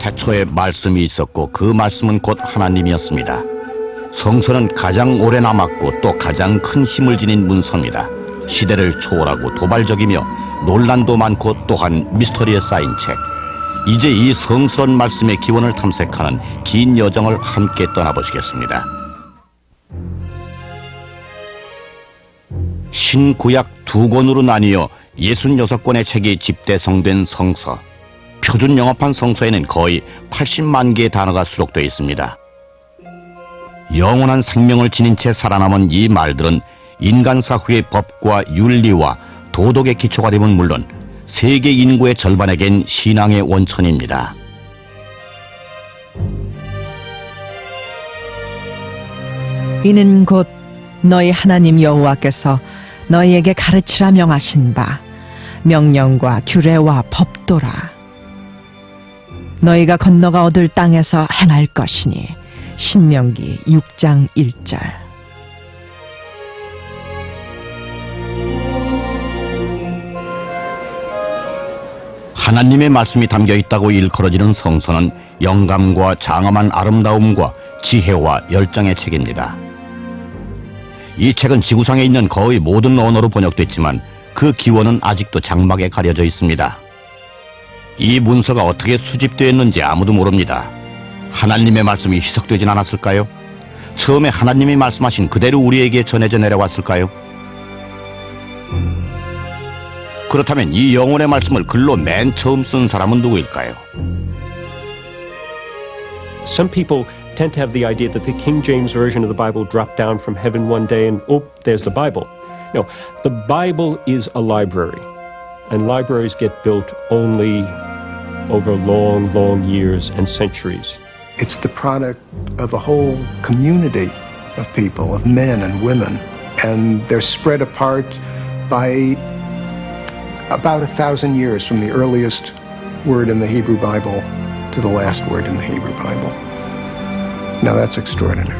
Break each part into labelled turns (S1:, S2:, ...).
S1: 태초에 말씀이 있었고 그 말씀은 곧 하나님이었습니다. 성서는 가장 오래 남았고 또 가장 큰 힘을 지닌 문서입니다. 시대를 초월하고 도발적이며 논란도 많고 또한 미스터리에 쌓인 책. 이제 이 성스러운 말씀의 기원을 탐색하는 긴 여정을 함께 떠나보시겠습니다. 신구약 두 권으로 나뉘어 66권의 책이 집대성된 성서. 표준 영어판 성서에는 거의 80만 개의 단어가 수록되어 있습니다. 영원한 생명을 지닌 채 살아남은 이 말들은 인간 사회의 법과 윤리와 도덕의 기초가 됨은 물론 세계 인구의 절반에겐 신앙의 원천입니다.
S2: 이는 곧 너희 하나님 여호와께서 너희에게 가르치라 명하신 바 명령과 규례와 법도라. 너희가 건너가 얻을 땅에서 행할 것이니. 신명기 6장 1절.
S1: 하나님의 말씀이 담겨 있다고 일컬어지는 성서는 영감과 장엄한 아름다움과 지혜와 열정의 책입니다. 이 책은 지구상에 있는 거의 모든 언어로 번역됐지만 그 기원은 아직도 장막에 가려져 있습니다. 이 문서가 어떻게 수집되었는지 아무도 모릅니다. 하나님의 말씀이 희석되진 않았을까요? 처음에 하나님이 말씀하신 그대로 우리에게 전해져 내려왔을까요? 그렇다면 이 영혼의 말씀을 글로 맨 처음 쓴 사람은 누구일까요?
S3: Some people tend to have the idea that the King James Version of the Bible dropped down from heaven one day and, oh, there's the Bible. No, the Bible is a library, and libraries get built only over long, long years and centuries.
S4: It's the product of a whole community of people, of men and women, and they're spread apart by about 1,000 years from the earliest word in the Hebrew Bible to the last word in the Hebrew Bible. Now that's extraordinary.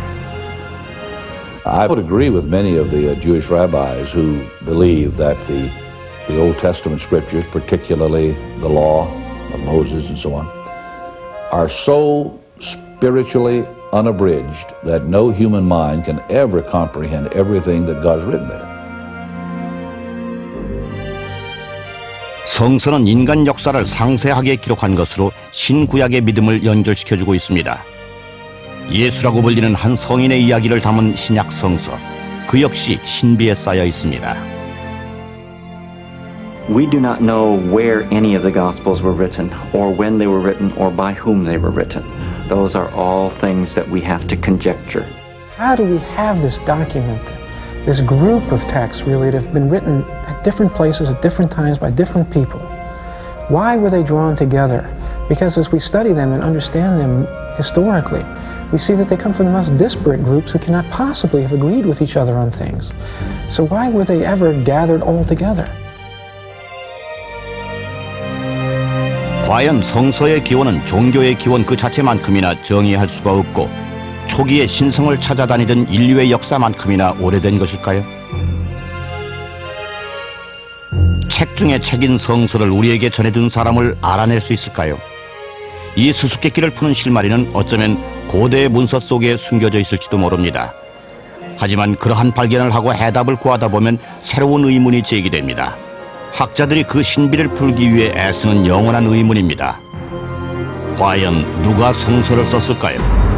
S5: I would agree with many of the Jewish rabbis who believe that the Old Testament scriptures, particularly the law of Moses and so on, are so spiritually unabridged that no human mind can ever comprehend everything that God's written there.
S1: 성서는 인간 역사를 상세하게 기록한 것으로 신구약의 믿음을 연결시켜주고 있습니다. 예수라고 불리는 한 성인의 이야기를 담은 신약 성서, 그 역시 신비에 쌓여 있습니다.
S6: We do not know where any of the Gospels were written, or when they were written, or by whom they were written. Those are all things that we have to conjecture.
S7: How do we have this document, this group of texts really that have been written at different places at different times by different people? Why were they drawn together? Because as we study them and understand them historically, we see that they come from the most disparate groups who cannot possibly have agreed with each other on things. So why were they ever gathered all together?
S1: 과연 성서의 기원은 종교의 기원 그 자체만큼이나 정의할 수가 없고 초기에 신성을 찾아다니던 인류의 역사만큼이나 오래된 것일까요? 책 중에 책인 성서를 우리에게 전해준 사람을 알아낼 수 있을까요? 이 수수께끼를 푸는 실마리는 어쩌면 고대의 문서 속에 숨겨져 있을지도 모릅니다. 하지만 그러한 발견을 하고 해답을 구하다 보면 새로운 의문이 제기됩니다. 학자들이 그 신비를 풀기 위해 애쓰는 영원한 의문입니다. 과연 누가 성서를 썼을까요?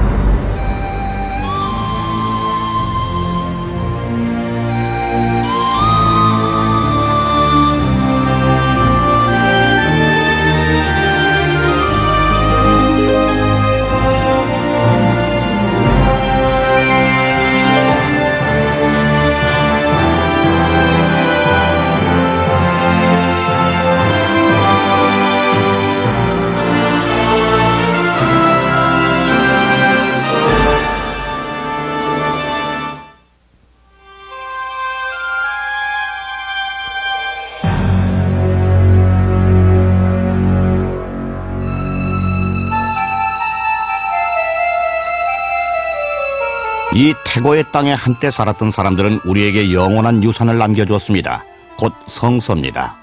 S1: 이 태고의 땅에 한때 살았던 사람들은 우리에게 영원한 유산을 남겨주었습니다. 곧 성서입니다.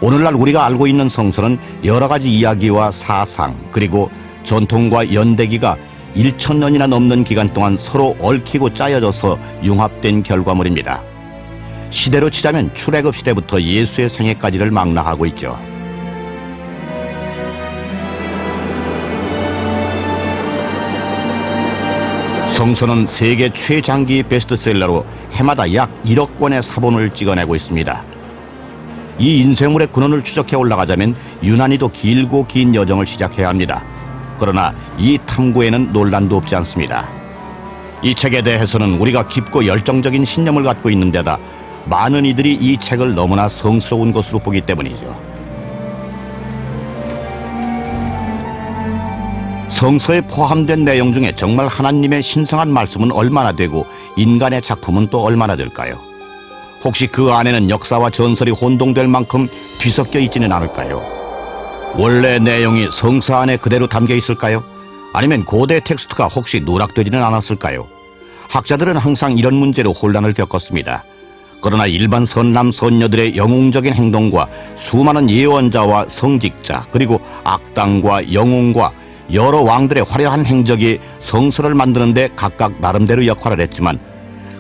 S1: 오늘날 우리가 알고 있는 성서는 여러 가지 이야기와 사상 그리고 전통과 연대기가 1000년이나 넘는 기간 동안 서로 얽히고 짜여져서 융합된 결과물입니다. 시대로 치자면 출애굽 시대부터 예수의 생애까지를 망라하고 있죠. 성서는 세계 최장기 베스트셀러로 해마다 약 1억 권의 사본을 찍어내고 있습니다. 이 인쇄물의 근원을 추적해 올라가자면 유난히도 길고 긴 여정을 시작해야 합니다. 그러나 이 탐구에는 논란도 없지 않습니다. 이 책에 대해서는 우리가 깊고 열정적인 신념을 갖고 있는 데다 많은 이들이 이 책을 너무나 성스러운 것으로 보기 때문이죠. 성서에 포함된 내용 중에 정말 하나님의 신성한 말씀은 얼마나 되고 인간의 작품은 또 얼마나 될까요? 혹시 그 안에는 역사와 전설이 혼동될 만큼 뒤섞여 있지는 않을까요? 원래 내용이 성서 안에 그대로 담겨 있을까요? 아니면 고대 텍스트가 혹시 누락되지는 않았을까요? 학자들은 항상 이런 문제로 혼란을 겪었습니다. 그러나 일반 선남 선녀들의 영웅적인 행동과 수많은 예언자와 성직자 그리고 악당과 영웅과 여러 왕들의 화려한 행적이 성서를 만드는 데 각각 나름대로 역할을 했지만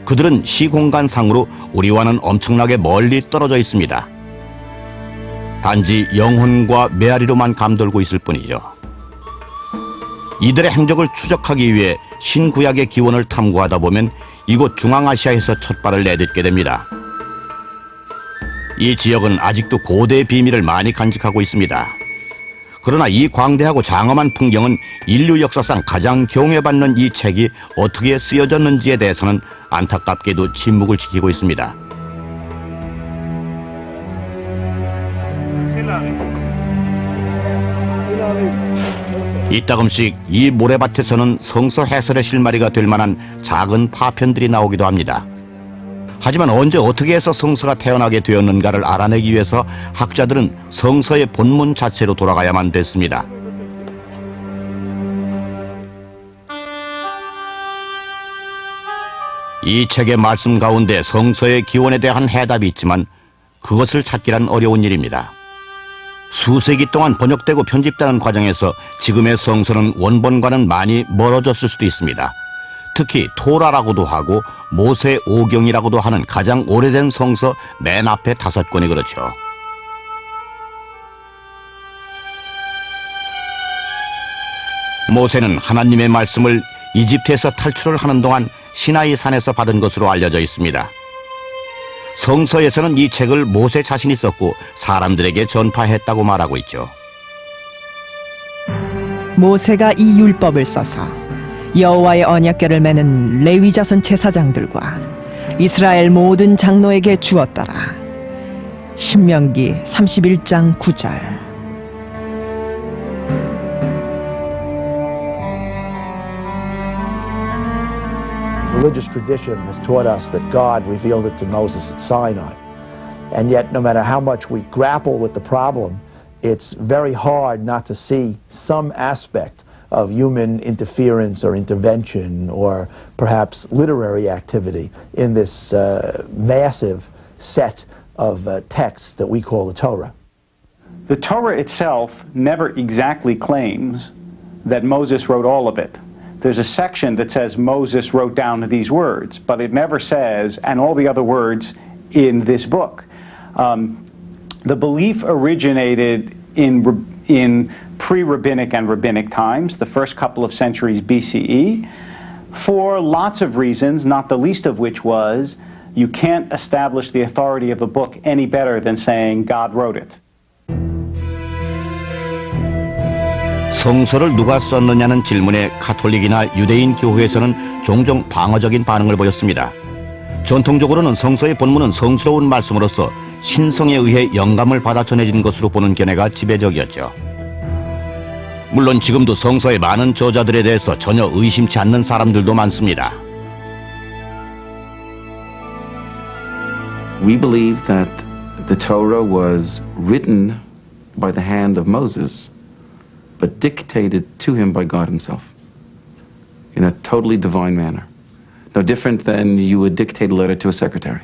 S1: 그들은 시공간상으로 우리와는 엄청나게 멀리 떨어져 있습니다. 단지 영혼과 메아리로만 감돌고 있을 뿐이죠. 이들의 행적을 추적하기 위해 신구약의 기원을 탐구하다 보면 이곳 중앙아시아에서 첫 발을 내딛게 됩니다. 이 지역은 아직도 고대의 비밀을 많이 간직하고 있습니다. 그러나 이 광대하고 장엄한 풍경은 인류 역사상 가장 경외받는 이 책이 어떻게 쓰여졌는지에 대해서는 안타깝게도 침묵을 지키고 있습니다. 이따금씩 이 모래밭에서는 성서 해설의 실마리가 될 만한 작은 파편들이 나오기도 합니다. 하지만 언제 어떻게 해서 성서가 태어나게 되었는가를 알아내기 위해서 학자들은 성서의 본문 자체로 돌아가야만 됐습니다. 이 책의 말씀 가운데 성서의 기원에 대한 해답이 있지만 그것을 찾기란 어려운 일입니다. 수세기 동안 번역되고 편집되는 과정에서 지금의 성서는 원본과는 많이 멀어졌을 수도 있습니다. 특히 토라라고도 하고 모세 오경이라고도 하는 가장 오래된 성서 맨 앞에 5권이 그렇죠. 모세는 하나님의 말씀을 이집트에서 탈출을 하는 동안 시나이 산에서 받은 것으로 알려져 있습니다. 성서에서는 이 책을 모세 자신이 썼고 사람들에게 전파했다고 말하고 있죠.
S2: 모세가 이 율법을 써서 여호와의 언약궤를 매는 레위 자손 제사장들과 이스라엘 모든 장로에게 주었더라. 신명기 31장 9절.
S8: Religious tradition has taught us that God revealed it to Moses at Sinai. And yet, no matter how much we grapple with the problem, it's very hard not to see some aspect of human interference or intervention or perhaps literary activity in this massive set of texts that we call the Torah.
S9: The Torah itself never exactly claims that Moses wrote all of it. There's a section that says Moses wrote down these words, but it never says, and all the other words in this book. The belief originated in pre-rabbinic and rabbinic times, the first couple of centuries BCE, for lots of reasons, not the least of which was you can't establish the authority of a book any better than saying God wrote it.
S1: 성서를 누가 썼느냐는 질문에 가톨릭이나 유대인 교회에서는 종종 방어적인 반응을 보였습니다. 전통적으로는 성서의 본문은 성스러운 말씀으로서 신성에 의해 영감을 받아 전해진 것으로 보는 견해가 지배적이었죠. 물론 지금도 성서의 많은 저자들에 대해서 전혀 의심치 않는 사람들도 많습니다.
S10: We believe that the Torah was written by the hand of Moses, but dictated to him by God himself in a totally divine manner. No different than you would dictate a letter to a secretary.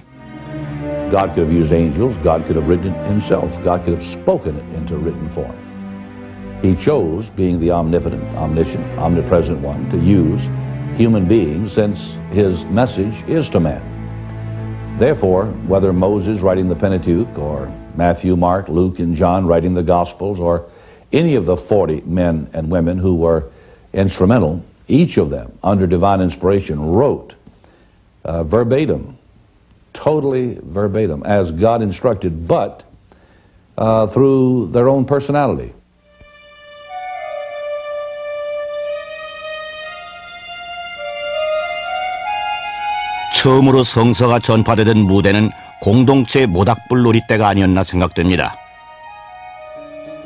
S5: God could have used angels. God could have written it himself. God could have spoken it into written form. He chose, being the omnipotent, omniscient, omnipresent one, to use human beings since his message is to man. Therefore, whether Moses writing the Pentateuch or Matthew, Mark, Luke, and John writing the Gospels, or any of the 40 men and women who were instrumental, each of them, under divine inspiration, wrote verbatim, totally verbatim, as God instructed, but through their own personality.
S1: 처음으로 성서가 전파되던 무대는 공동체 모닥불 놀이 때가 아니었나 생각됩니다.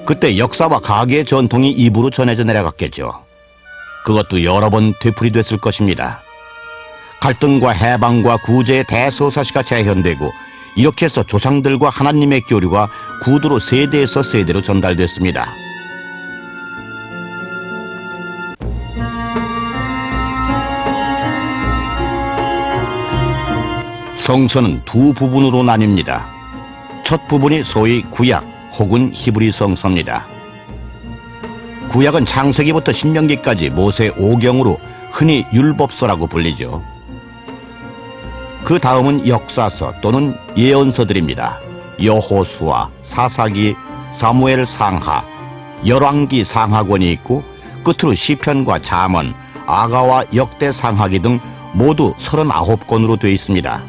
S1: 그때 역사와 가계의 전통이 입으로 전해져 내려갔겠죠. 그것도 여러 번 되풀이됐을 것입니다. 갈등과 해방과 구제의 대서사시가 재현되고 이렇게 해서 조상들과 하나님의 교류가 구두로 세대에서 세대로 전달됐습니다. 성서는 두 부분으로 나뉩니다. 첫 부분이 소위 구약 혹은 히브리 성서입니다. 구약은 창세기부터 신명기까지 모세 오경으로 흔히 율법서라고 불리죠. 그 다음은 역사서 또는 예언서들입니다. 여호수아, 사사기, 사무엘 상하, 열왕기 상하권이 있고 끝으로 시편과 잠언, 아가와 역대 상하기 등 모두 39권으로 되어 있습니다.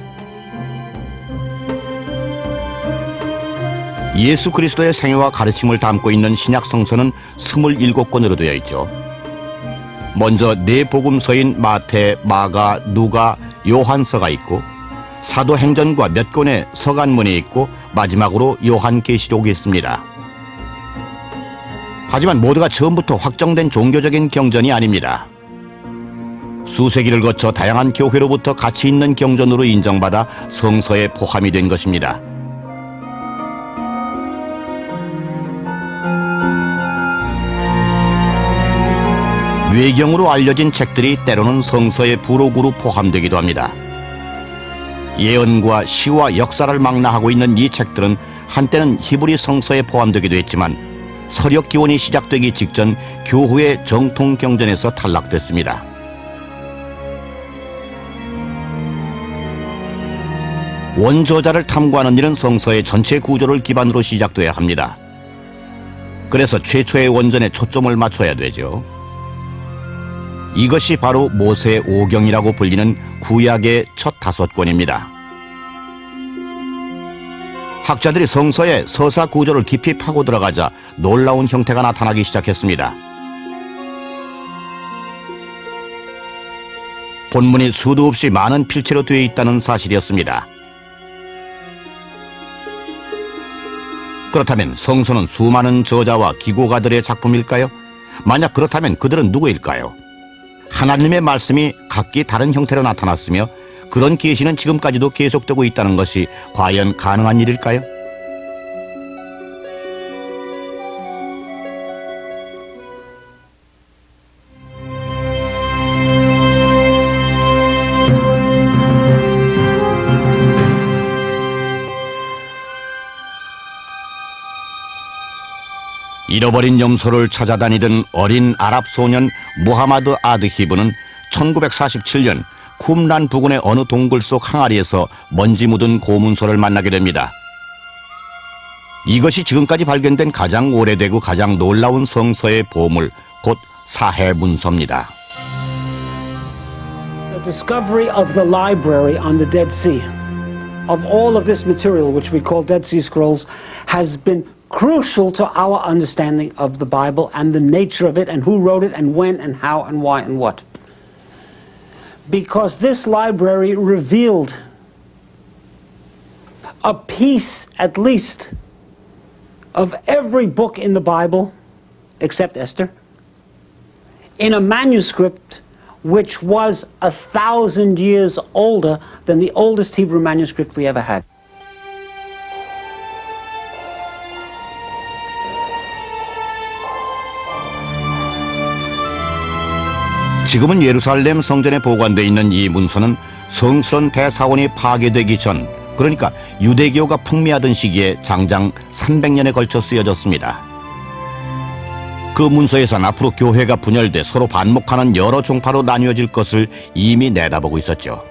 S1: 예수 그리스도의 생애와 가르침을 담고 있는 신약 성서는 27권으로 되어 있죠. 먼저 네 복음서인 마태, 마가, 누가, 요한서가 있고 사도행전과 몇 권의 서간문이 있고 마지막으로 요한계시록이 있습니다. 하지만 모두가 처음부터 확정된 종교적인 경전이 아닙니다. 수세기를 거쳐 다양한 교회로부터 가치 있는 경전으로 인정받아 성서에 포함이 된 것입니다. 외경으로 알려진 책들이 때로는 성서의 부록으로 포함되기도 합니다. 예언과 시와 역사를 망라하고 있는 이 책들은 한때는 히브리 성서에 포함되기도 했지만 서력 기원이 시작되기 직전 교후의 정통 경전에서 탈락됐습니다. 원저자를 탐구하는 일은 성서의 전체 구조를 기반으로 시작돼야 합니다. 그래서 최초의 원전에 초점을 맞춰야 되죠. 이것이 바로 모세 오경이라고 불리는 구약의 첫 5권입니다. 학자들이 성서의 서사 구조를 깊이 파고 들어가자 놀라운 형태가 나타나기 시작했습니다. 본문이 수도 없이 많은 필체로 되어 있다는 사실이었습니다. 그렇다면 성서는 수많은 저자와 기고가들의 작품일까요? 만약 그렇다면 그들은 누구일까요? 하나님의 말씀이 각기 다른 형태로 나타났으며 그런 계시는 지금까지도 계속되고 있다는 것이 과연 가능한 일일까요? 잃어버린 염소를 찾아다니던 어린 아랍 소년 무하마드 아드히브는 1947년 쿰란 부근의 어느 동굴 속 항아리에서 먼지 묻은 고문서를 만나게 됩니다. 이것이 지금까지 발견된 가장 오래되고 가장 놀라운 성서의 보물, 곧 사해문서입니다.
S11: The discovery of the library on the Dead Sea, of all of this material which we call Dead Sea Scrolls, has been crucial to our understanding of the Bible and the nature of it and who wrote it and when and how and why and what. Because this library revealed a piece, at least, of every book in the Bible, except Esther, in a manuscript which was 1,000 years older than the oldest Hebrew manuscript we ever had.
S1: 지금은 예루살렘 성전에 보관되어 있는 이 문서는 성스러운 대사원이 파괴되기 전 그러니까 유대교가 풍미하던 시기에 장장 300년에 걸쳐 쓰여졌습니다. 그 문서에선 앞으로 교회가 분열돼 서로 반목하는 여러 종파로 나뉘어질 것을 이미 내다보고 있었죠.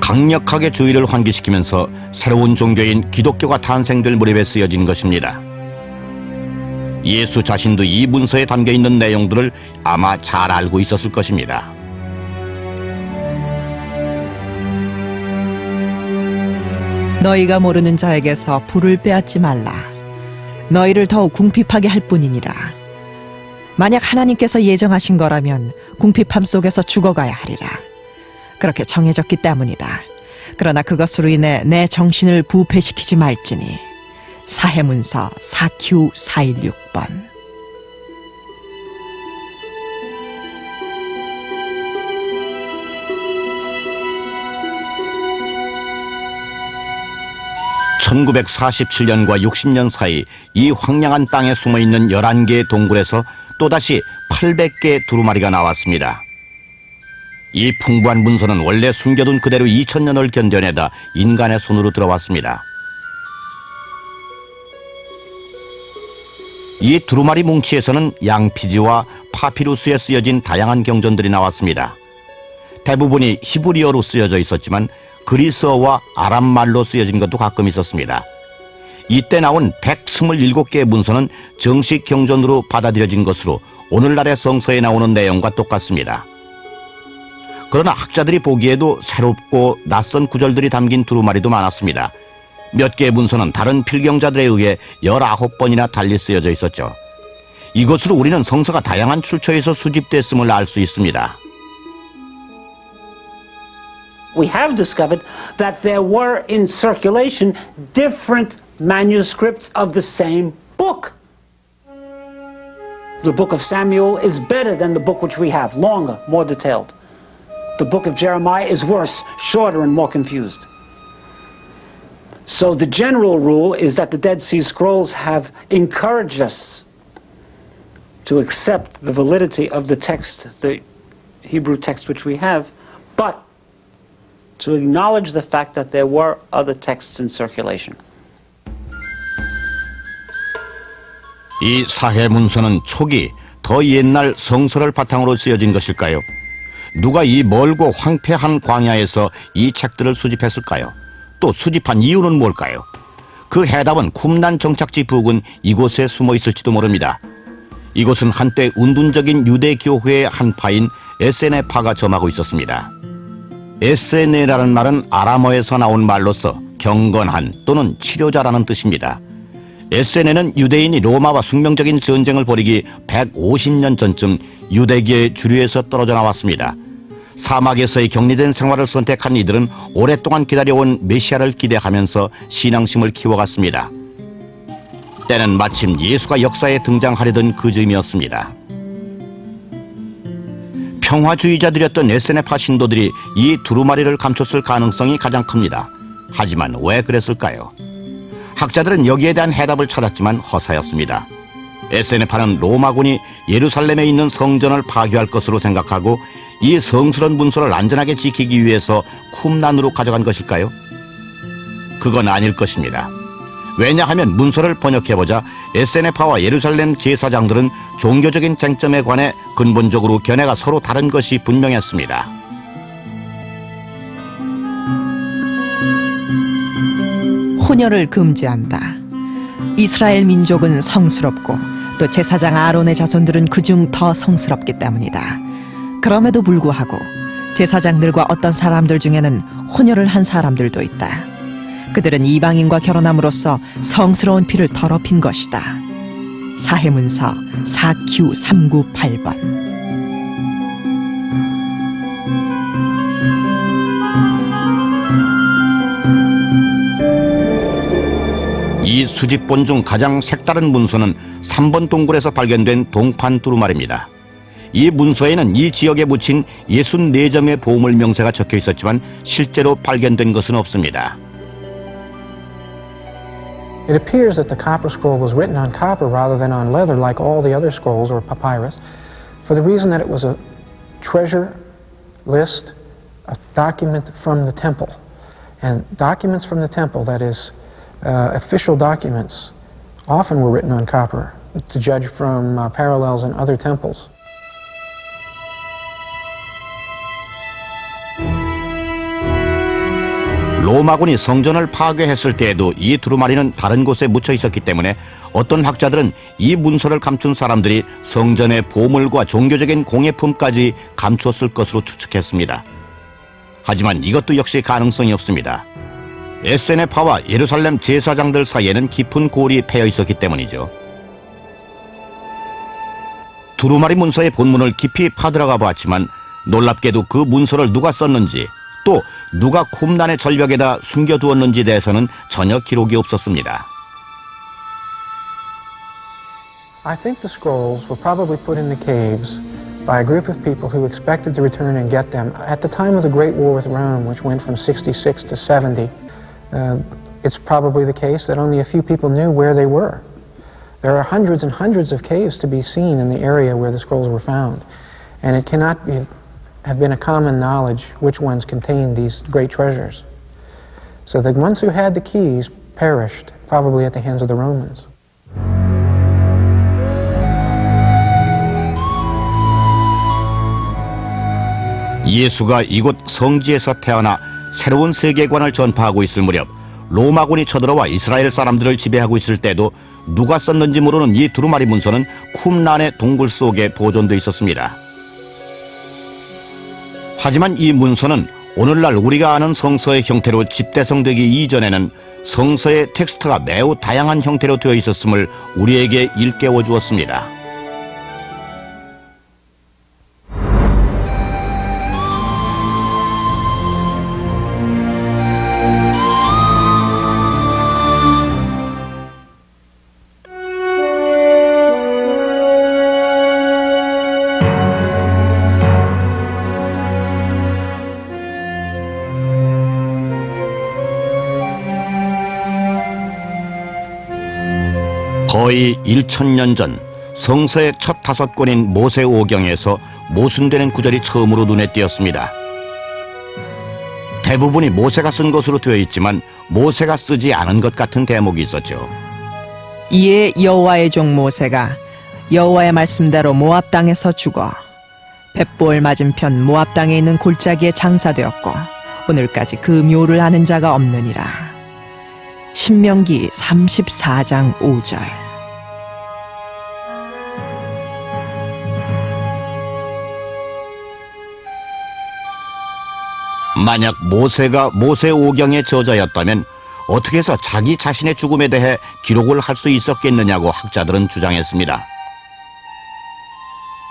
S1: 강력하게 주의를 환기시키면서 새로운 종교인 기독교가 탄생될 무렵에 쓰여진 것입니다. 예수 자신도 이 문서에 담겨있는 내용들을 아마 잘 알고 있었을 것입니다.
S2: 너희가 모르는 자에게서 불을 빼앗지 말라. 너희를 더욱 궁핍하게 할 뿐이니라. 만약 하나님께서 예정하신 거라면 궁핍함 속에서 죽어가야 하리라. 그렇게 정해졌기 때문이다. 그러나 그것으로 인해 내 정신을 부패시키지 말지니. 사해문서 4Q 416번.
S1: (1947년과 60년) 사이 이 황량한 땅에 숨어있는 11개의 동굴에서 또다시 800개의 두루마리가 나왔습니다. 이 풍부한 문서는 원래 숨겨둔 그대로 2000년을 견뎌내다 인간의 손으로 들어왔습니다. 이 두루마리 뭉치에서는 양피지와 파피루스에 쓰여진 다양한 경전들이 나왔습니다. 대부분이 히브리어로 쓰여져 있었지만 그리스어와 아람말로 쓰여진 것도 가끔 있었습니다. 이때 나온 127개의 문서는 정식 경전으로 받아들여진 것으로 오늘날의 성서에 나오는 내용과 똑같습니다. 그러나 학자들이 보기에도 새롭고 낯선 구절들이 담긴 두루마리도 많았습니다. 몇 개의 문서는 다른 필경자들에 의해 19번이나 달리 쓰여져 있었죠. 이것으로 우리는 성서가 다양한 출처에서 수집됐음을 알 수 있습니다.
S11: We have discovered that there were in circulation different manuscripts of the same book. The book of Samuel is better than the book which we have, longer, more detailed. The book of Jeremiah is worse, shorter and more confused. So the general rule is that the Dead Sea Scrolls have encouraged us to accept the validity of the text, the Hebrew text which we have, but to acknowledge the fact that there were other texts in circulation.
S1: 이 사해문서는 초기 더 옛날 성서를 바탕으로 쓰여진 것일까요? 누가 이 멀고 황폐한 광야에서 이 책들을 수집했을까요? 또 수집한 이유는 뭘까요? 그 해답은 쿰난 정착지 부근 이곳에 숨어 있을지도 모릅니다. 이곳은 한때 운둔적인 유대교회의 한파인 에세네파가 점하고 있었습니다. 에세네라는 말은 아람어에서 나온 말로서 경건한 또는 치료자라는 뜻입니다. 에세네는 유대인이 로마와 숙명적인 전쟁을 벌이기 150년 전쯤 유대계의 주류에서 떨어져 나왔습니다. 사막에서의 격리된 생활을 선택한 이들은 오랫동안 기다려온 메시아를 기대하면서 신앙심을 키워갔습니다. 때는 마침 예수가 역사에 등장하려던 그 즈음이었습니다. 평화주의자들이었던 에세네파 신도들이 이 두루마리를 감췄을 가능성이 가장 큽니다. 하지만 왜 그랬을까요? 학자들은 여기에 대한 해답을 찾았지만 허사였습니다. 에세네파는 로마군이 예루살렘에 있는 성전을 파괴할 것으로 생각하고 이 성스러운 문서를 안전하게 지키기 위해서 쿰난으로 가져간 것일까요? 그건 아닐 것입니다. 왜냐하면 문서를 번역해보자 에세네파와 예루살렘 제사장들은 종교적인 쟁점에 관해 근본적으로 견해가 서로 다른 것이 분명했습니다.
S2: 혼혈을 금지한다. 이스라엘 민족은 성스럽고 또 제사장 아론의 자손들은 그중 더 성스럽기 때문이다. 그럼에도 불구하고 제사장들과 어떤 사람들 중에는 혼혈을 한 사람들도 있다. 그들은 이방인과 결혼함으로써 성스러운 피를 더럽힌 것이다. 사해문서 4Q 398번.
S1: 이 수집본 중 가장 색다른 문서는 3번 동굴에서 발견된 동판 두루마리입니다. 이 문서에는 이 지역에 묻힌 64점의 보물 명세가 적혀 있었지만 실제로 발견된 것은 없습니다.
S7: It appears that the copper scroll was written on copper rather than on leather like all the other scrolls or papyrus, for the reason that it was a treasure list a document from the temple. And documents from the temple, that is, official documents, often were written on copper, to judge from parallels in other temples.
S1: 로마군이 성전을 파괴했을 때에도 이 두루마리는 다른 곳에 묻혀 있었기 때문에 어떤 학자들은 이 문서를 감춘 사람들이 성전의 보물과 종교적인 공예품까지 감추었을 것으로 추측했습니다. 하지만 이것도 역시 가능성이 없습니다. 에세네파와 예루살렘 제사장들 사이에는 깊은 골이 패여 있었기 때문이죠. 두루마리 문서의 본문을 깊이 파들어가 보았지만 놀랍게도 그 문서를 누가 썼는지 또 누가 쿰란의 절벽에다 숨겨두었는지에 대해서는 전혀 기록이 없었습니다.
S7: I think the scrolls were probably put in the caves by a group of people who expected to return and get them. At the time of the Great War with Rome, which went from 66 to 70, it's probably the case that only a few people knew where they were. There are hundreds and hundreds of caves to be seen in the area where the scrolls were found, and it cannot have been a common knowledge which ones contained these great treasures. So the ones who had the keys perished, probably at the hands of the Romans.
S1: 예수가 이곳 성지에서 태어나 새로운 세계관을 전파하고 있을 무렵 로마군이 쳐들어와 이스라엘 사람들을 지배하고 있을 때도 누가 썼는지 모르는 이 두루마리 문서는 쿰란의 동굴 속에 보존돼 있었습니다. 하지만 이 문서는 오늘날 우리가 아는 성서의 형태로 집대성되기 이전에는 성서의 텍스트가 매우 다양한 형태로 되어 있었음을 우리에게 일깨워 주었습니다. 거의 1000년 전 성서의 첫 5권인 모세오경에서 모순되는 구절이 처음으로 눈에 띄었습니다. 대부분이 모세가 쓴 것으로 되어 있지만 모세가 쓰지 않은 것 같은 대목이 있었죠.
S2: 이에 여호와의 종 모세가 여호와의 말씀대로 모압 땅에서 죽어 벳보을 맞은편 모압 땅에 있는 골짜기에 장사되었고 오늘까지 그 묘를 아는 자가 없느니라. 신명기 34장 5절.
S1: 만약 모세가 모세오경의 저자였다면 어떻게 해서 자기 자신의 죽음에 대해 기록을 할 수 있었겠느냐고 학자들은 주장했습니다.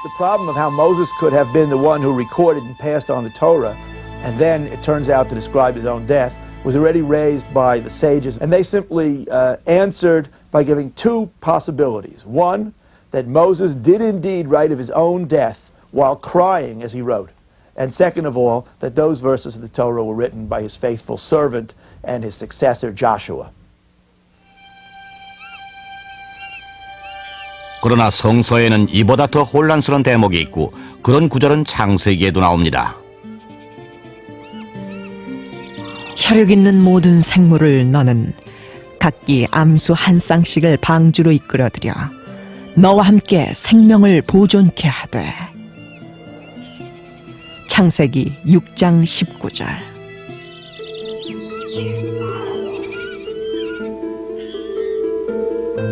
S8: The problem of how Moses could have been the one who recorded and passed on the Torah, and then it turns out to describe his own death, was already raised by the sages, and they simply answered by giving two possibilities. One, that Moses did indeed write of his own death while crying as he wrote. And second of all, that those verses of the Torah were written by his faithful servant and his successor Joshua.
S1: 그러나 성서에는 이보다 더 혼란스러운 대목이 있고 그런 구절은 창세기에도 나옵니다.
S2: 혈육 있는 모든 생물을 너는 각기 암수 한 쌍씩을 방주로 이끌어들여 너와 함께 생명을 보존케 하되. 창세기 6장 19절.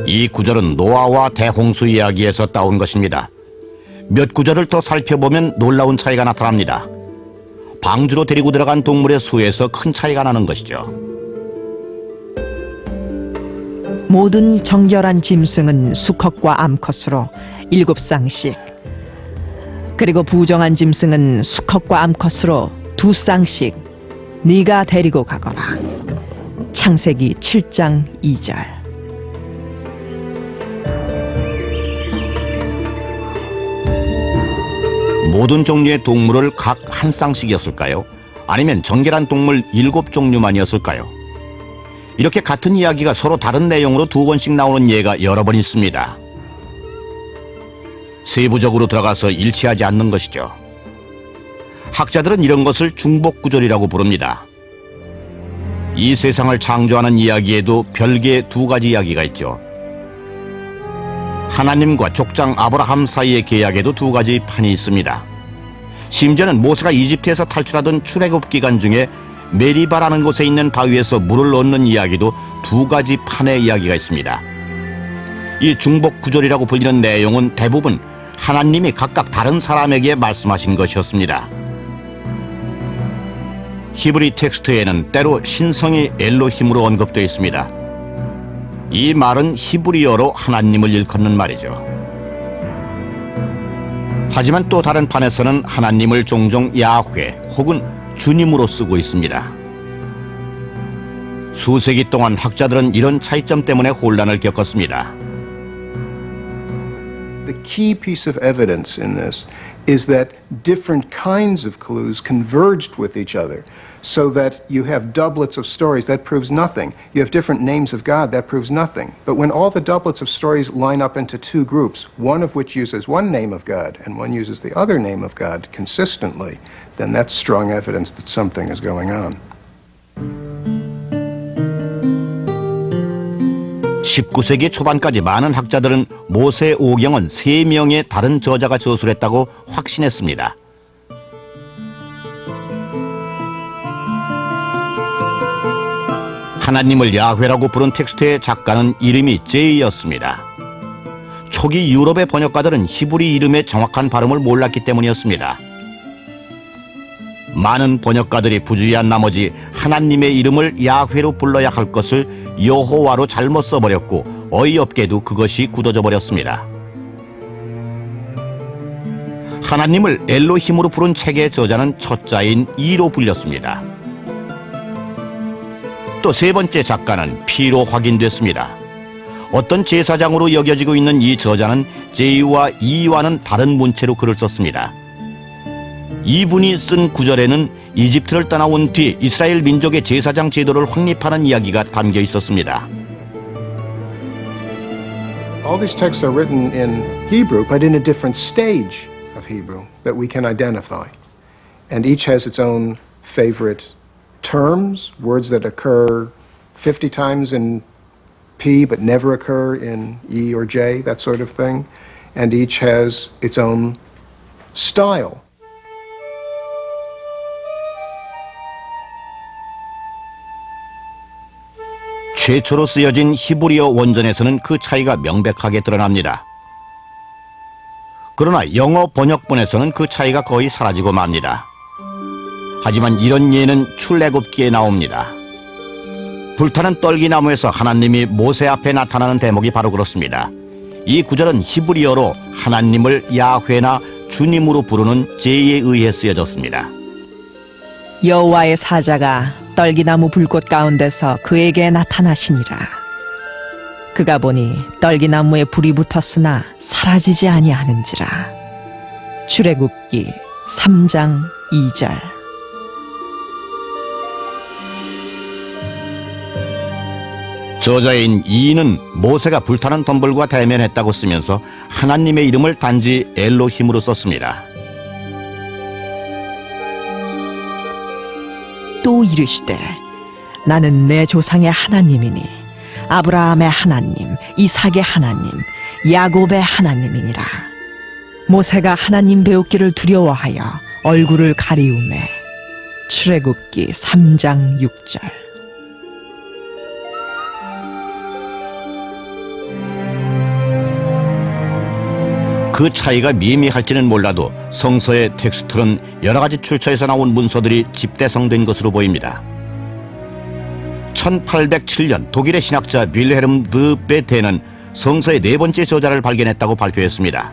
S1: 이 구절은 노아와 대홍수 이야기에서 따온 것입니다. 몇 구절을 더 살펴보면 놀라운 차이가 나타납니다. 방주로 데리고 들어간 동물의 수에서 큰 차이가 나는 것이죠.
S2: 모든 정결한 짐승은 수컷과 암컷으로 7쌍씩, 그리고 부정한 짐승은 수컷과 암컷으로 2쌍씩 네가 데리고 가거라. 창세기 7장 2절.
S1: 모든 종류의 동물을 각 한 쌍씩이었을까요? 아니면 정결한 동물 7종류만이었을까요? 이렇게 같은 이야기가 서로 다른 내용으로 2번씩 나오는 예가 여러 번 있습니다. 세부적으로 들어가서 일치하지 않는 것이죠. 학자들은 이런 것을 중복구절이라고 부릅니다. 이 세상을 창조하는 이야기에도 별개의 두 가지 이야기가 있죠. 하나님과 족장 아브라함 사이의 계약에도 두 가지 판이 있습니다. 심지어는 모세가 이집트에서 탈출하던 출애굽 기간 중에 메리바라는 곳에 있는 바위에서 물을 얻는 이야기도 두 가지 판의 이야기가 있습니다. 이 중복구절이라고 불리는 내용은 대부분 하나님이 각각 다른 사람에게 말씀하신 것이었습니다. 히브리 텍스트에는 때로 신성이 엘로힘으로 언급되어 있습니다. 이 말은 히브리어로 하나님을 일컫는 말이죠. 하지만 또 다른 판에서는 하나님을 종종 야훼 혹은 주님으로 쓰고 있습니다. 수세기 동안 학자들은 이런 차이점 때문에 혼란을 겪었습니다.
S4: The key piece of evidence in this is that different kinds of clues converged with each other, so that you have doublets of stories. That proves nothing. You have different names of God. That proves nothing. But when all the doublets of stories line up into two groups, one of which uses one name of God and one uses the other name of God consistently, then that's strong evidence that something is going on.
S1: 19세기 초반까지 많은 학자들은 모세 오경은 3명의 다른 저자가 저술했다고 확신했습니다. 하나님을 야훼라고 부른 텍스트의 작가는 이름이 제이였습니다. 초기 유럽의 번역가들은 히브리 이름의 정확한 발음을 몰랐기 때문이었습니다. 많은 번역가들이 부주의한 나머지 하나님의 이름을 야훼로 불러야 할 것을 여호와로 잘못 써버렸고 어이없게도 그것이 굳어져 버렸습니다. 하나님을 엘로힘으로 부른 책의 저자는 첫자인 이로 불렸습니다. 또 세 번째 작가는 피로 확인됐습니다. 어떤 제사장으로 여겨지고 있는 이 저자는 제이와 이와는 다른 문체로 글을 썼습니다. 이분이 쓴 구절에는 이집트를 떠나온 뒤 이스라엘 민족의 제사장 제도를 확립하는 이야기가 담겨 있었습니다.
S4: All these texts are written in Hebrew, but in a different stage of Hebrew that we can identify. And each has its own favorite terms, words that occur 50 times in P but never occur in E or J, that sort of thing. And each has its own style.
S1: 최초로 쓰여진 히브리어 원전에서는 그 차이가 명백하게 드러납니다. 그러나 영어 번역본에서는 그 차이가 거의 사라지고 맙니다. 하지만 이런 예는 출애굽기에 나옵니다. 불타는 떨기나무에서 하나님이 모세 앞에 나타나는 대목이 바로 그렇습니다. 이 구절은 히브리어로 하나님을 야훼나 주님으로 부르는 제의에 의해 쓰여졌습니다.
S2: 여호와의 사자가 떨기나무 불꽃 가운데서 그에게 나타나시니라. 그가 보니 떨기나무에 불이 붙었으나 사라지지 아니하는지라. 출애굽기 3장 2절.
S1: 저자인 이는 모세가 불타는 덤불과 대면했다고 쓰면서 하나님의 이름을 단지 엘로힘으로 썼습니다.
S2: 또 이르시되 나는 내 조상의 하나님이니 아브라함의 하나님, 이삭의 하나님, 야곱의 하나님이니라. 모세가 하나님 배우기를 두려워하여 얼굴을 가리우매. 출애굽기 3장 6절.
S1: 그 차이가 미미할지는 몰라도 성서의 텍스트는 여러 가지 출처에서 나온 문서들이 집대성된 것으로 보입니다. 1807년 독일의 신학자 윌헬름 드 베테는 성서의 네 번째 저자를 발견했다고 발표했습니다.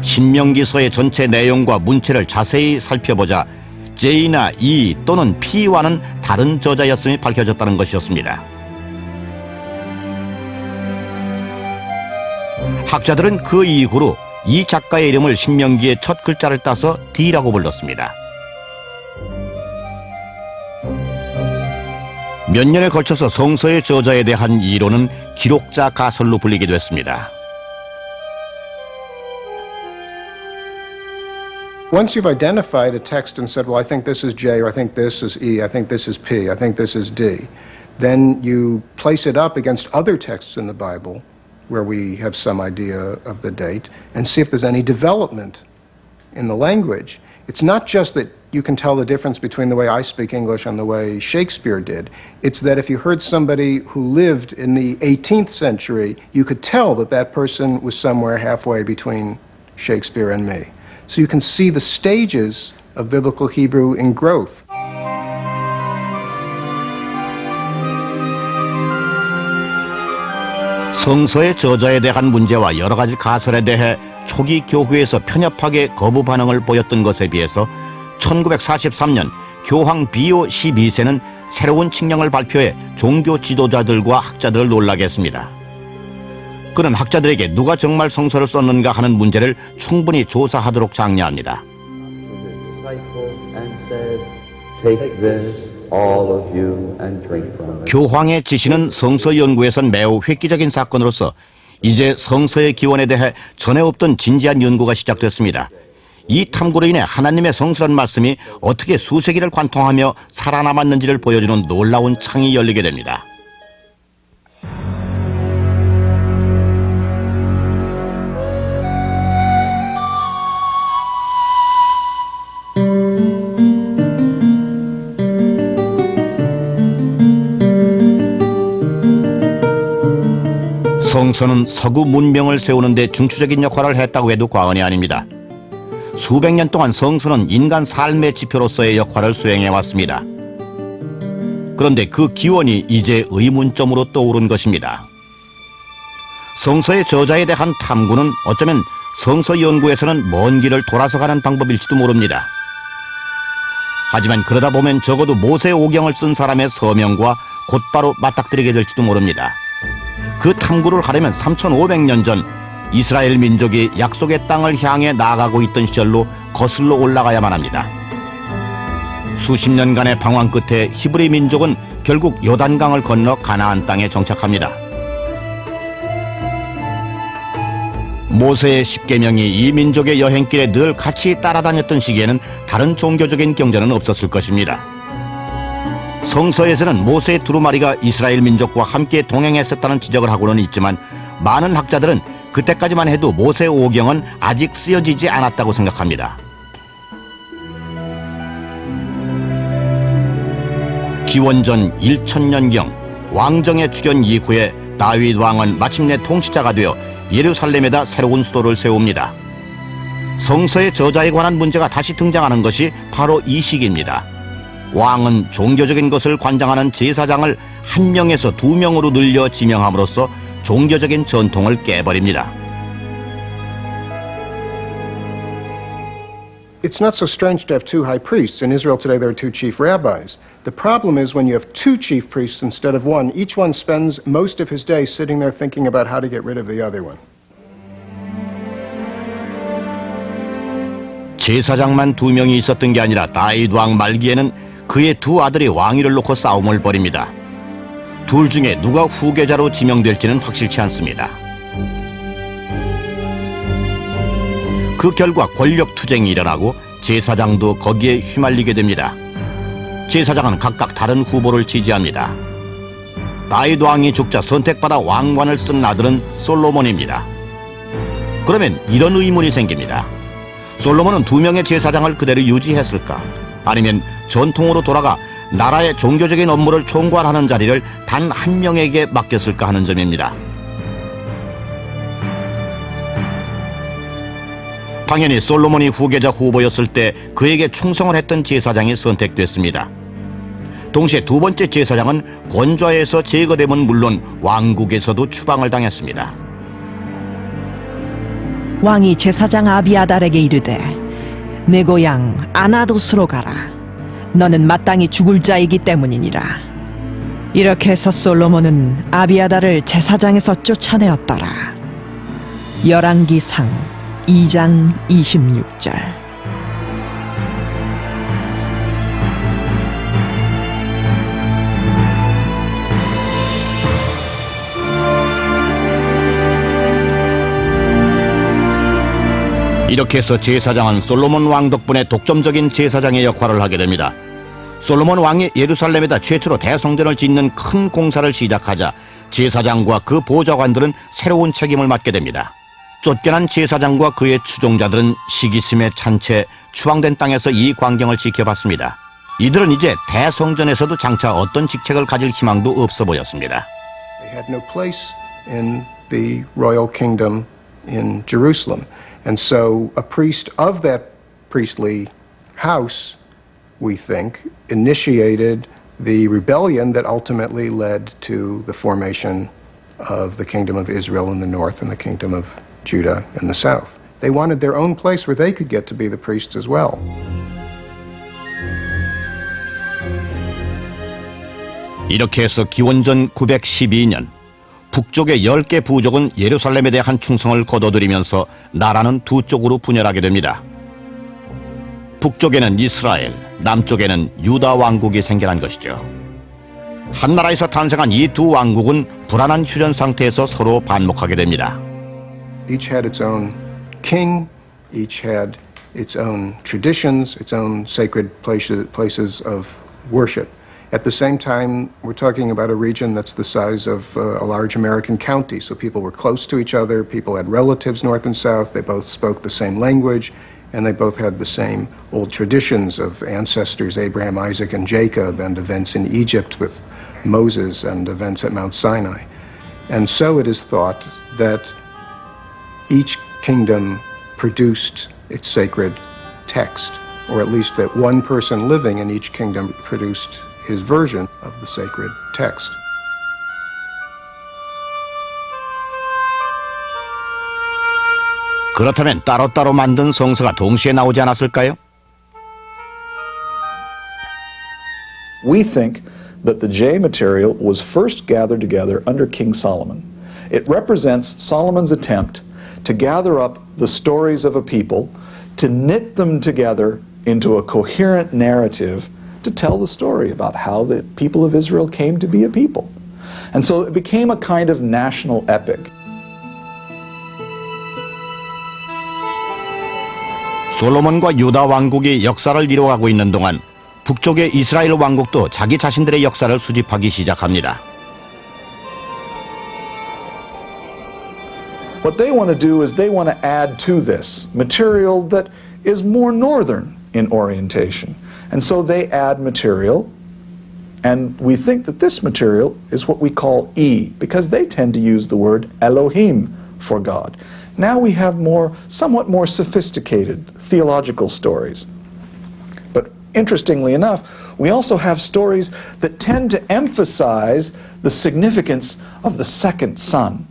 S1: 신명기서의 전체 내용과 문체를 자세히 살펴보자 J나 E 또는 P와는 다른 저자였음이 밝혀졌다는 것이었습니다. 학자들은 그 이후로 이 작가의 이름을 신명기의 첫 글자를 따서 D라고 불렀습니다. 몇 년에 걸쳐서 성서의 저자에 대한 이론은 기록자 가설로 불리게 됐습니다.
S4: Once you've identified a text and said, well, I think this is J, or I think this is E, I think this is P, I think this is D, then you place it up against other texts in the Bible where we have some idea of the date and see if there's any development in the language. It's not just that you can tell the difference between the way I speak English and the way Shakespeare did. It's that if you heard somebody who lived in the 18th century, you could tell that that person was somewhere halfway between Shakespeare and me. So you can see the stages of biblical Hebrew in growth.
S1: 성서의 저자에 대한 문제와 여러 가지 가설에 대해 초기 교회에서 편협하게 거부 반응을 보였던 것에 비해서 1943년 교황 비오 12세는 새로운 칙령을 발표해 종교 지도자들과 학자들을 놀라게 했습니다. 그는 학자들에게 누가 정말 성서를 썼는가 하는 문제를 충분히 조사하도록 장려합니다. 교황의 지시는 성서 연구에선 매우 획기적인 사건으로서 이제 성서의 기원에 대해 전에 없던 진지한 연구가 시작됐습니다. 이 탐구로 인해 하나님의 성스러운 말씀이 어떻게 수세기를 관통하며 살아남았는지를 보여주는 놀라운 창이 열리게 됩니다. 성서는 서구 문명을 세우는 데 중추적인 역할을 했다고 해도 과언이 아닙니다. 수백 년 동안 성서는 인간 삶의 지표로서의 역할을 수행해왔습니다. 그런데 그 기원이 이제 의문점으로 떠오른 것입니다. 성서의 저자에 대한 탐구는 어쩌면 성서 연구에서는 먼 길을 돌아서 가는 방법일지도 모릅니다. 하지만 그러다 보면 적어도 모세 오경을 쓴 사람의 서명과 곧바로 맞닥뜨리게 될지도 모릅니다. 그 탐구를 하려면 3500년 전 이스라엘 민족이 약속의 땅을 향해 나아가고 있던 시절로 거슬러 올라가야만 합니다. 수십 년간의 방황 끝에 히브리 민족은 결국 요단강을 건너 가나안 땅에 정착합니다. 모세의 10계명이 이 민족의 여행길에 늘 같이 따라다녔던 시기에는 다른 종교적인 경전은 없었을 것입니다. 성서에서는 모세의 두루마리가 이스라엘 민족과 함께 동행했었다는 지적을 하고는 있지만 많은 학자들은 그때까지만 해도 모세 오경은 아직 쓰여지지 않았다고 생각합니다. 기원전 1000년경 왕정의 출현 이후에 다윗 왕은 마침내 통치자가 되어 예루살렘에다 새로운 수도를 세웁니다. 성서의 저자에 관한 문제가 다시 등장하는 것이 바로 이 시기입니다. 왕은 종교적인 것을 관장하는 제사장을 1명에서 2명으로 늘려 지명함으로써 종교적인 전통을 깨버립니다.
S4: It's not so strange to have two high priests. In Israel today there are two chief rabbis. The problem is when you have two chief priests instead of one, each one spends most of his day sitting there thinking about how to get rid of the other one.
S1: 제사장만 2명이 있었던 게 아니라 다윗 왕 말기에는 그의 두 아들이 왕위를 놓고 싸움을 벌입니다. 둘 중에 누가 후계자로 지명될지는 확실치 않습니다. 그 결과 권력 투쟁이 일어나고 제사장도 거기에 휘말리게 됩니다. 제사장은 각각 다른 후보를 지지합니다. 다윗 왕이 죽자 선택받아 왕관을 쓴 아들은 솔로몬입니다. 그러면 이런 의문이 생깁니다. 솔로몬은 2명의 제사장을 그대로 유지했을까? 아니면 전통으로 돌아가 나라의 종교적인 업무를 총괄하는 자리를 단 1명에게 맡겼을까 하는 점입니다. 당연히 솔로몬이 후계자 후보였을 때 그에게 충성을 했던 제사장이 선택됐습니다. 동시에 두 번째 제사장은 권좌에서 제거됨은 물론 왕국에서도 추방을 당했습니다.
S2: 왕이 제사장 아비아달에게 이르되 내 고향 아나도스로 가라. 너는 마땅히 죽을 자이기 때문이니라. 이렇게 해서 솔로몬은 아비아달을 제사장에서 쫓아내었더라. 열왕기상 2장 26절.
S1: 이렇게 해서 제사장은 솔로몬 왕 덕분에 독점적인 제사장의 역할을 하게 됩니다. 솔로몬 왕이 예루살렘에다 최초로 대성전을 짓는 큰 공사를 시작하자 제사장과 그 보좌관들은 새로운 책임을 맡게 됩니다. 쫓겨난 제사장과 그의 추종자들은 시기심에 찬 채 추방된 땅에서 이 광경을 지켜봤습니다. 이들은 이제 대성전에서도 장차 어떤 직책을 가질 희망도 없어 보였습니다.
S4: They had no place in the royal kingdom in Jerusalem. And so a priest of that priestly house, we think, initiated the rebellion that ultimately led to the formation of the kingdom of Israel in the north and the kingdom of Judah in the south. They wanted their own place where they could get to be the priests as well.
S1: 이렇게 해서 기원전 912년 북쪽의 10개 부족은 예루살렘에 대한 충성을 거둬들이면서 나라는 두 쪽으로 분열하게 됩니다. 북쪽에는 이스라엘, 남쪽에는 유다 왕국이 생겨난 것이죠. 한 나라에서 탄생한 이 두 왕국은 불안한 휴전 상태에서 서로 반목하게 됩니다.
S4: Each had its own king, each had its own traditions, its own sacred places of worship. At the same time, we're talking about a region that's the size of a large American county, so people were close to each other, people had relatives north and south, they both spoke the same language, and they both had the same old traditions of ancestors, Abraham, Isaac, and Jacob, and events in Egypt with Moses and events at Mount Sinai. And so it is thought that each kingdom produced its sacred text, or at least that one person living in each kingdom produced his version of the sacred text.
S1: 그렇다면 따로따로 만든 성서가 동시에 나오지 않았을까요?
S12: We think that the J material was first gathered together under King Solomon. It represents Solomon's attempt to gather up the stories of a people, to knit them together into a coherent narrative to tell the story about how the people of Israel came to be a people. And so it became a kind of national epic.
S1: 솔로몬과 유다 왕국이 역사를 이뤄가고 있는 동안 북쪽의 이스라엘 왕국도 자기 자신들의 역사를 수집하기 시작합니다.
S12: What they want to do is they want to add to this material that is more northern in orientation. And so they add material, and we think that this material is what we call E, because they tend to use the word Elohim for God. Now we have somewhat more sophisticated theological stories. But interestingly enough, we also have stories that tend to emphasize the significance of the second son.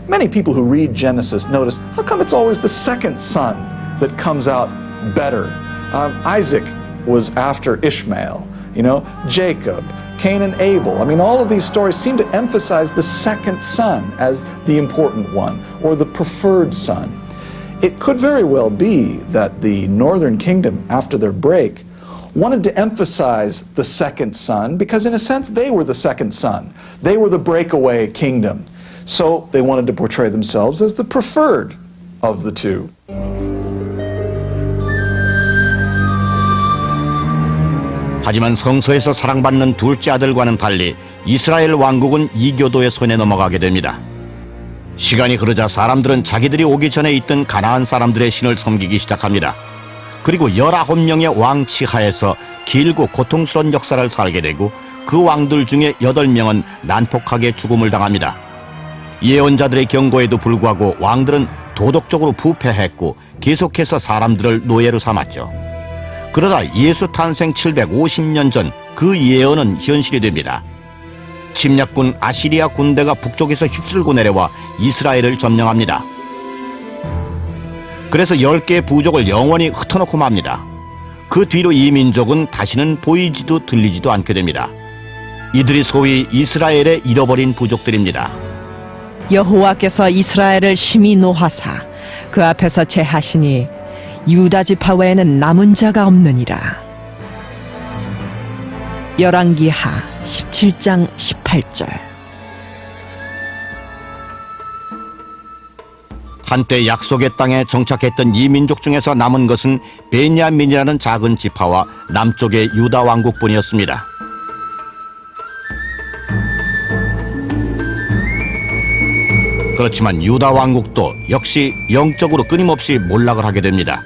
S12: Many people who read Genesis notice, how come it's always the second son that comes out better? Isaac was after Ishmael, Jacob, Cain and Abel. I mean, all of these stories seem to emphasize the second son as the important one, or the preferred son. It could very well be that the northern kingdom, after their break, wanted to emphasize the second son because, in a sense, they were the second son. They were the breakaway kingdom. So they wanted to portray themselves as the preferred of the two.
S1: 하지만 성서에서 사랑받는 둘째 아들과는 달리 이스라엘 왕국은 이교도의 손에 넘어가게 됩니다. 시간이 흐르자 사람들은 자기들이 오기 전에 있던 가나안 사람들의 신을 섬기기 시작합니다. 그리고 19명의 왕 치하에서 길고 고통스러운 역사를 살게 되고 그 왕들 중에 8명은 난폭하게 죽음을 당합니다. 예언자들의 경고에도 불구하고 왕들은 도덕적으로 부패했고 계속해서 사람들을 노예로 삼았죠. 그러다 예수 탄생 750년 전 그 예언은 현실이 됩니다. 침략군 아시리아 군대가 북쪽에서 휩쓸고 내려와 이스라엘을 점령합니다. 그래서 10개의 부족을 영원히 흩어놓고 맙니다. 그 뒤로 이 민족은 다시는 보이지도 들리지도 않게 됩니다. 이들이 소위 이스라엘의 잃어버린 부족들입니다.
S2: 여호와께서 이스라엘을 심히 노하사 그 앞에서 제하시니 유다 지파 외에는 남은 자가 없느니라. 열왕기하 17장 18절.
S1: 한때 약속의 땅에 정착했던 이 민족 중에서 남은 것은 베냐민이라는 작은 지파와 남쪽의 유다 왕국뿐이었습니다. 그렇지만 유다 왕국도 역시 영적으로 끊임없이 몰락을 하게 됩니다.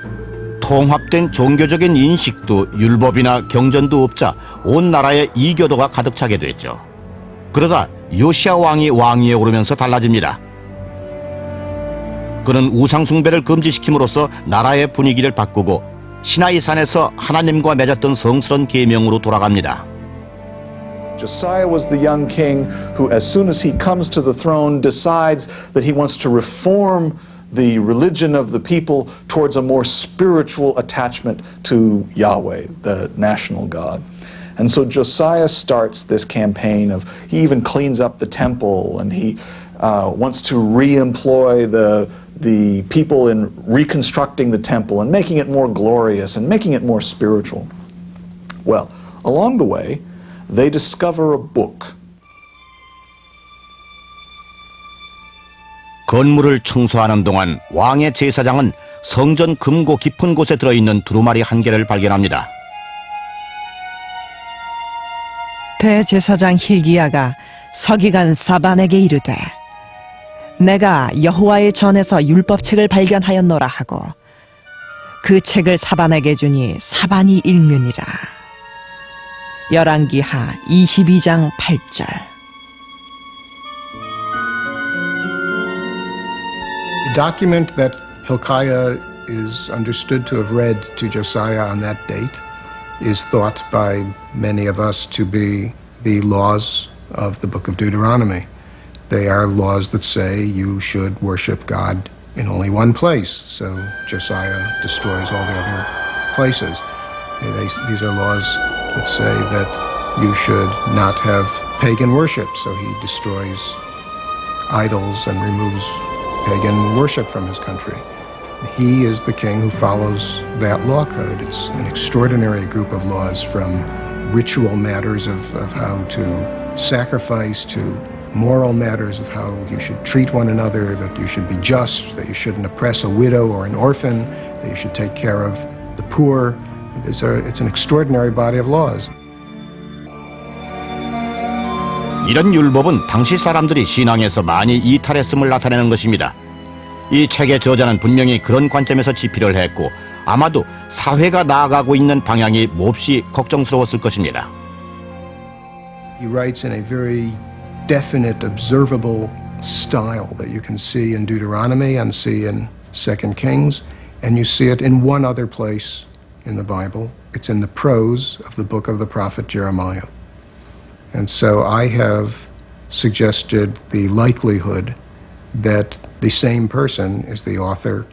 S1: 통합된 종교적인 인식도 율법이나 경전도 없자 온 나라에 이교도가 가득 차게 됐죠. 그러다 요시야 왕이 왕위에 오르면서 달라집니다. 그는 우상 숭배를 금지시킴으로써 나라의 분위기를 바꾸고 시나이 산에서 하나님과 맺었던 성스러운 계명으로 돌아갑니다.
S12: Josiah was the young king who, as soon as he comes to the throne, decides that he wants to reform the religion of the people towards a more spiritual attachment to Yahweh, the national God. And so Josiah starts this campaign of, he even cleans up the temple, and he wants to re-employ the people in reconstructing the temple and making it more glorious and making it more spiritual. Well, along the way, they discover a book.
S1: 건물을 청소하는 동안 왕의 제사장은 성전 금고 깊은 곳에 들어있는 두루마리 한 개를 발견합니다.
S2: 대제사장 hil기야가 서기관 사반에게 이르되 내가 여호와의 전에서 율법책을 발견하였노라 하고 그 책을 사반에게 주니 사반이 읽느니라. 열왕기하 22장 8절.
S4: The document that Hilkiah is understood to have read to Josiah on that date is thought by many of us to be the laws of the book of Deuteronomy. They are laws that say you should worship God in only one place, so Josiah destroys all the other places. These are laws that say that you should not have pagan worship, so he destroys idols and removes pagan worship from his country. He is the king who follows that law code. It's an extraordinary group of laws, from ritual matters of how to sacrifice to moral matters of how you should treat one another, that you should be just, that you shouldn't oppress a widow or an orphan, that you should take care of the poor. It's an extraordinary body of laws.
S1: 이런 율법은 당시 사람들이 신앙에서 많이 이탈했음을 나타내는 것입니다. 이 책의 저자는 분명히 그런 관점에서 집필을 했고 아마도 사회가 나아가고 있는 방향이 몹시 걱정스러웠을 것입니다.
S4: He writes in a very definite, observable style that you can see in Deuteronomy and see in 2 Kings, and you see it in one other place in the Bible. It's in the prose of the book of the prophet Jeremiah. And so I have suggested the likelihood that the same person is the author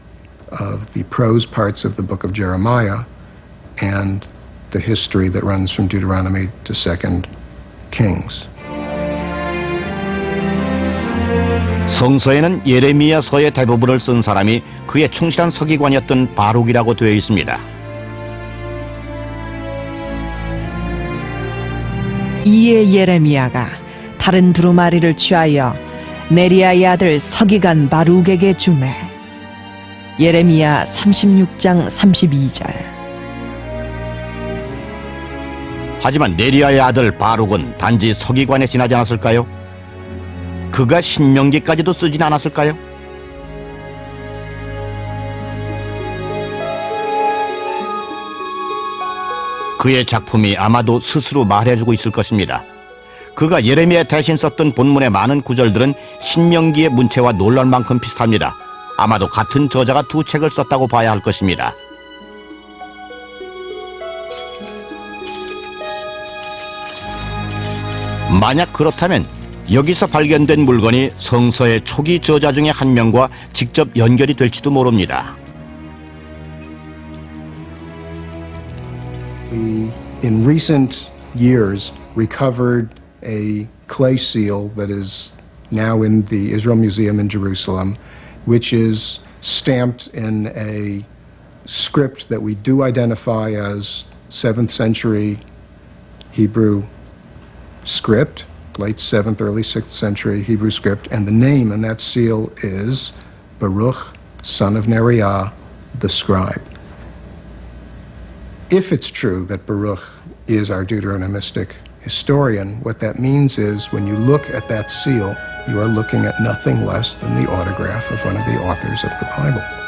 S4: of the prose parts of the book of Jeremiah and the history that runs from Deuteronomy to 2 Kings.
S1: 성서에는 예레미야서의 대부분을 쓴 사람이 그의 충실한 서기관이었던 바룩이라고 되어 있습니다.
S2: 이에 예레미야가 다른 두루마리를 취하여 네리야의 아들 서기관 바룩에게 주매. 예레미야 36장 32절.
S1: 하지만 네리야의 아들 바룩은 단지 서기관에 지나지 않았을까요? 그가 신명기까지도 쓰진 않았을까요? 그의 작품이 아마도 스스로 말해주고 있을 것입니다. 그가 예레미야 대신 썼던 본문의 많은 구절들은 신명기의 문체와 놀랄 만큼 비슷합니다. 아마도 같은 저자가 두 책을 썼다고 봐야 할 것입니다. 만약 그렇다면 여기서 발견된 물건이 성서의 초기 저자 중에 한 명과 직접 연결이 될지도 모릅니다.
S4: We, in recent years, recovered a clay seal that is now in the Israel Museum in Jerusalem, which is stamped in a script that we do identify as 7th century Hebrew script, late 7th, early 6th century Hebrew script, and the name in that seal is Baruch son of Neriah, the scribe. If it's true that Baruch is our Deuteronomistic historian, what that means is when you look at that seal, you are looking at nothing less than the autograph of one of the authors of the Bible.